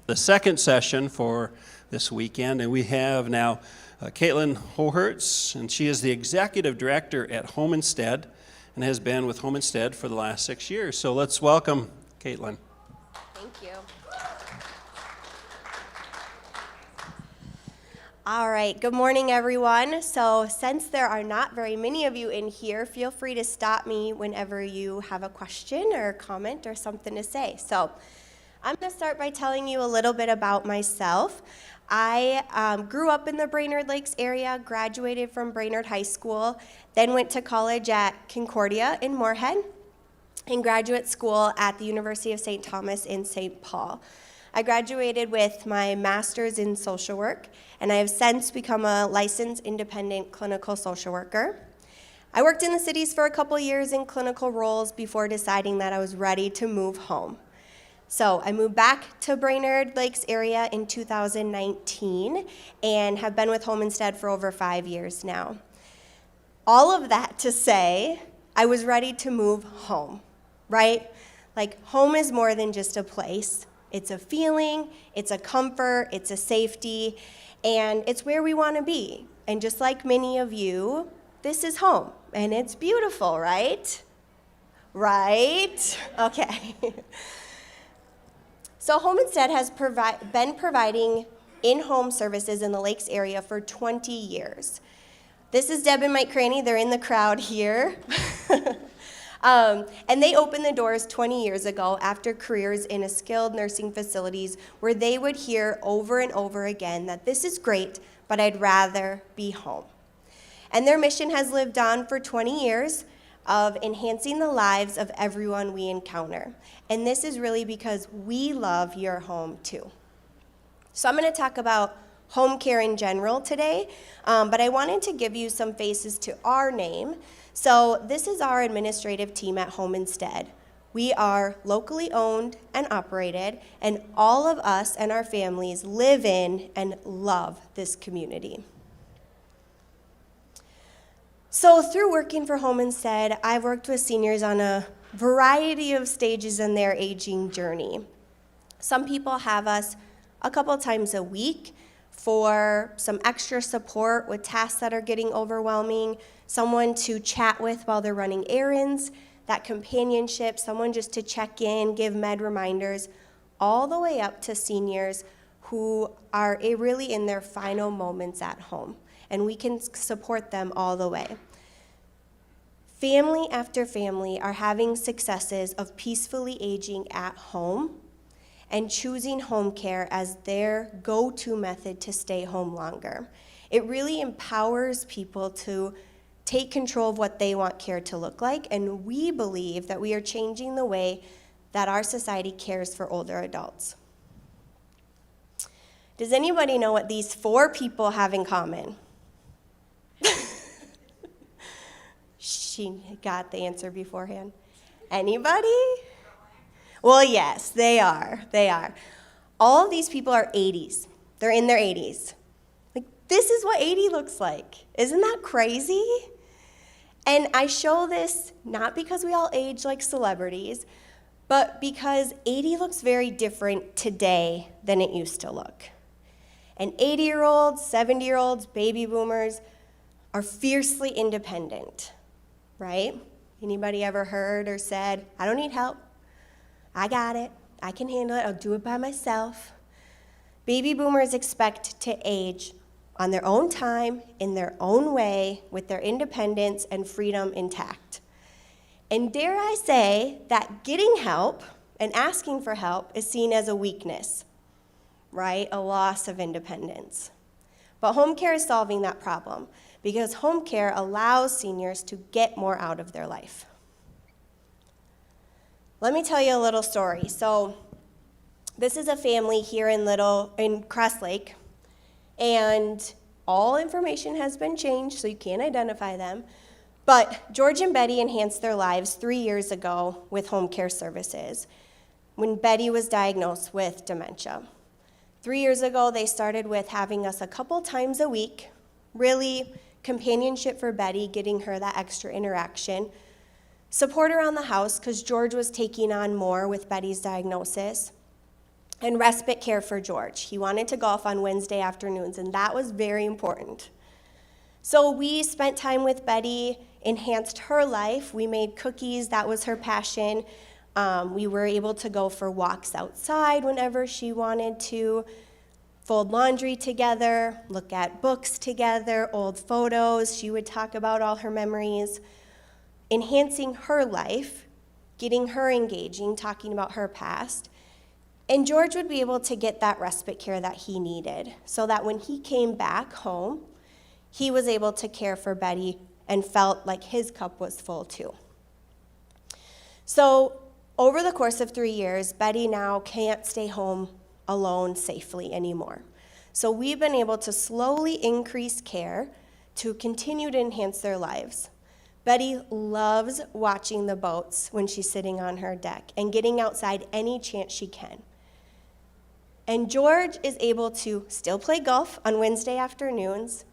the second session for this weekend, and we have now Katelin Hohertz, and she is the Executive Director at Home Instead and has been with Home Instead for the last 6 years. So let's welcome Katelin. Thank you. All right, good morning, everyone. So since there are not very many of you in here, feel free to stop me whenever you have a question or a comment or something to say. So I'm going to start by telling you a little bit about myself. I grew up in the Brainerd Lakes area, graduated from Brainerd High School, then went to college at Concordia in Moorhead, and graduate school at the University of St. Thomas in St. Paul. I graduated with my master's in social work, and I have since become a licensed independent clinical social worker. I worked in the cities for a couple years in clinical roles before deciding that I was ready to move home. So I moved back to Brainerd Lakes area in 2019 and have been with Home Instead for over 5 years now. All of that to say, I was ready to move home, right? Like, home is more than just a place. It's a feeling, it's a comfort, it's a safety, and it's where we want to be. And just like many of you, this is home, and it's beautiful, right? Right? Okay. So Home Instead has been providing in-home services in the Lakes area for 20 years. This is Deb and Mike Craney. They're in the crowd here. And they opened the doors 20 years ago after careers in a skilled nursing facilities where they would hear over and over again that this is great, but I'd rather be home. And their mission has lived on for 20 years of enhancing the lives of everyone we encounter. And this is really because we love your home too. So I'm going to talk about home care in general today, but I wanted to give you some faces to our name. So this is our administrative team at Home Instead. We are locally owned and operated, and all of us and our families live in and love this community. So through working for Home Instead, I've worked with seniors on a variety of stages in their aging journey. Some people have us a couple times a week for some extra support with tasks that are getting overwhelming, someone to chat with while they're running errands, that companionship, someone just to check in, give med reminders, all the way up to seniors who are really in their final moments at home. And we can support them all the way. Family after family are having successes of peacefully aging at home and choosing home care as their go-to method to stay home longer. It really empowers people to take control of what they want care to look like, and we believe that we are changing the way that our society cares for older adults. Does anybody know what these 4 people have in common? She got the answer beforehand. Anybody? Well, yes, they are. They are. All of these people are 80s. They're in their 80s. Like, this is what 80 looks like. Isn't that crazy? And I show this not because we all age like celebrities, but because 80 looks very different today than it used to look. And 80-year-olds, 70-year-olds, baby boomers are fiercely independent, right? Anybody ever heard or said, I don't need help. I got it. I can handle it. I'll do it by myself. Baby boomers expect to age on their own time, in their own way, with their independence and freedom intact. And dare I say that getting help and asking for help is seen as a weakness, right? A loss of independence. But home care is solving that problem because home care allows seniors to get more out of their life. Let me tell you a little story. So this is a family here in Cross Lake, and all information has been changed, so you can't identify them. But George and Betty enhanced their lives 3 years ago with home care services when Betty was diagnosed with dementia. 3 years ago, they started with having us a couple times a week, really companionship for Betty, getting her that extra interaction, support around the house because George was taking on more with Betty's diagnosis, and respite care for George. He wanted to golf on Wednesday afternoons, and that was very important. So we spent time with Betty, enhanced her life. We made cookies, that was her passion. We were able to go for walks outside whenever she wanted to, fold laundry together, look at books together, old photos. She would talk about all her memories, enhancing her life, getting her engaging, talking about her past. And George would be able to get that respite care that he needed so that when he came back home, he was able to care for Betty and felt like his cup was full too. So over the course of 3 years, Betty now can't stay home alone safely anymore. So we've been able to slowly increase care to continue to enhance their lives. Betty loves watching the boats when she's sitting on her deck and getting outside any chance she can. And George is able to still play golf on Wednesday afternoons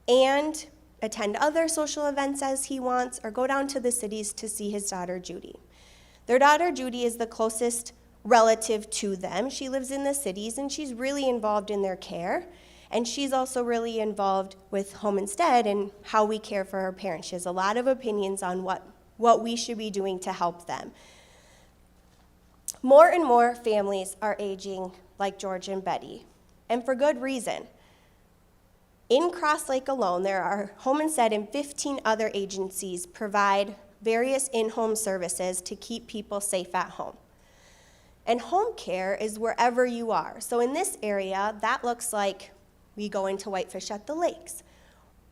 and attend other social events as he wants or go down to the cities to see his daughter Judy. Their daughter Judy is the closest relative to them. She lives in the cities and she's really involved in their care. And she's also really involved with Home Instead and how we care for her parents. She has a lot of opinions on what we should be doing to help them. More and more families are aging like George and Betty, and for good reason. In Cross Lake alone, there are Home Instead and 15 other agencies provide various in-home services to keep people safe at home. And home care is wherever you are. So in this area, that looks like we go into Whitefish at the Lakes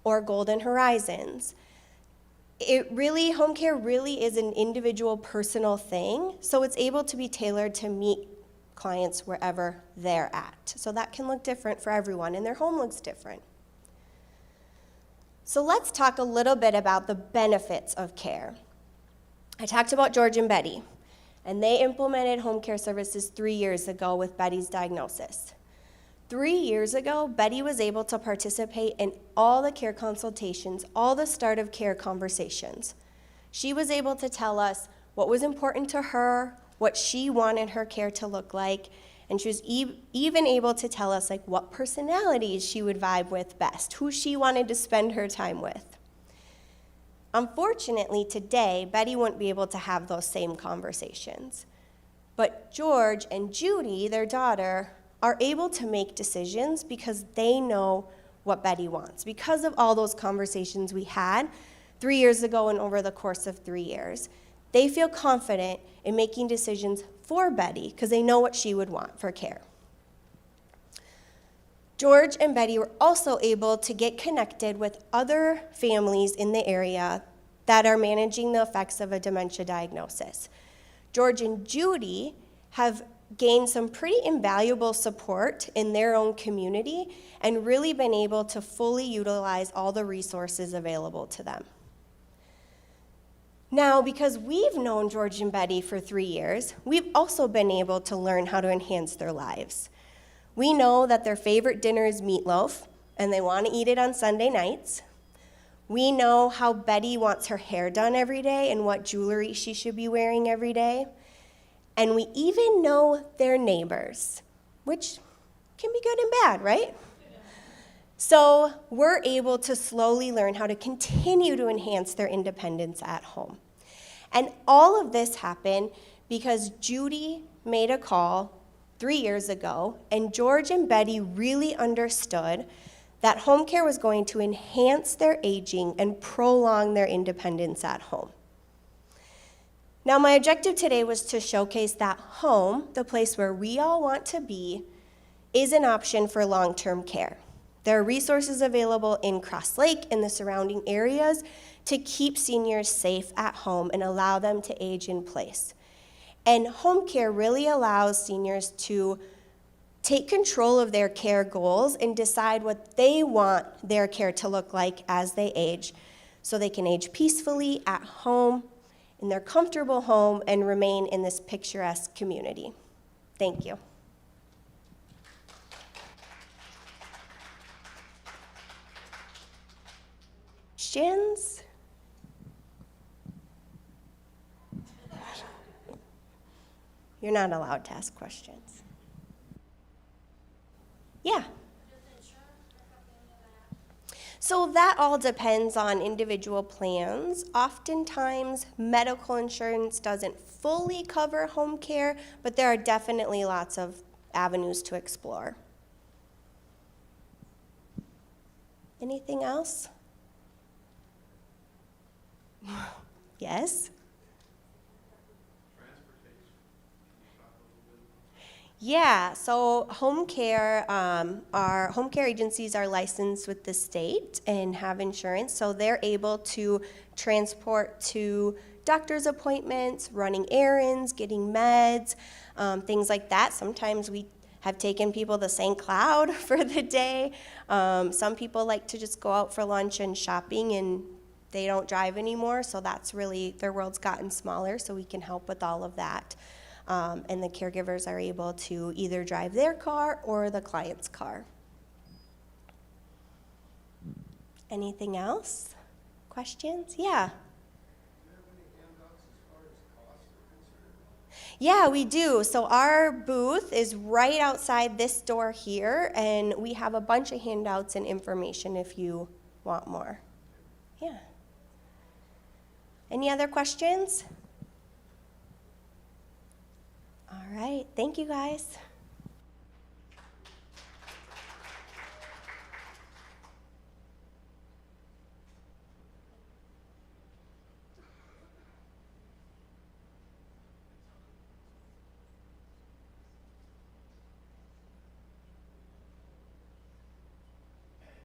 or Golden Horizons. Home care really is an individual personal thing, so it's able to be tailored to meet clients wherever they're at. So that can look different for everyone, and their home looks different. So let's talk a little bit about the benefits of care. I talked about George and Betty, and they implemented home care services 3 years ago with Betty's diagnosis. 3 years ago, Betty was able to participate in all the care consultations, all the start of care conversations. She was able to tell us what was important to her, what she wanted her care to look like, and she was even able to tell us what personalities she would vibe with best, who she wanted to spend her time with. Unfortunately, today, Betty wouldn't be able to have those same conversations. But George and Judy, their daughter, are able to make decisions because they know what Betty wants. Because of all those conversations we had 3 years ago and over the course of 3 years, they feel confident in making decisions for Betty because they know what she would want for care. George and Betty were also able to get connected with other families in the area that are managing the effects of a dementia diagnosis. George and Judy have gained some pretty invaluable support in their own community and really been able to fully utilize all the resources available to them. Now, because we've known George and Betty for 3 years, we've also been able to learn how to enhance their lives. We know that their favorite dinner is meatloaf, and they want to eat it on Sunday nights. We know how Betty wants her hair done every day and what jewelry she should be wearing every day. And we even know their neighbors, which can be good and bad, right? So we're able to slowly learn how to continue to enhance their independence at home. And all of this happened because Judy made a call 3 years ago, and George and Betty really understood that home care was going to enhance their aging and prolong their independence at home. Now, my objective today was to showcase that home, the place where we all want to be, is an option for long-term care. There are resources available in Cross Lake and the surrounding areas to keep seniors safe at home and allow them to age in place. And home care really allows seniors to take control of their care goals and decide what they want their care to look like as they age, so they can age peacefully at home, in their comfortable home, and remain in this picturesque community. Thank you. Questions? You're not allowed to ask questions. So that all depends on individual plans. Oftentimes, medical insurance doesn't fully cover home care, but there are definitely lots of avenues to explore. Anything else? Yes? Yeah, so home care, our home care agencies are licensed with the state and have insurance, so they're able to transport to doctor's appointments, running errands, getting meds, things like that. Sometimes we have taken people to St. Cloud for the day. Some people like to just go out for lunch and shopping, and they don't drive anymore, so that's really, their world's gotten smaller, so we can help with all of that. And the caregivers are able to either drive their car or the client's car. Anything else? Questions? Yeah. Yeah, we do. So our booth is right outside this door here, and we have a bunch of handouts and information if you want more. Yeah. Any other questions? All right. Thank you, guys.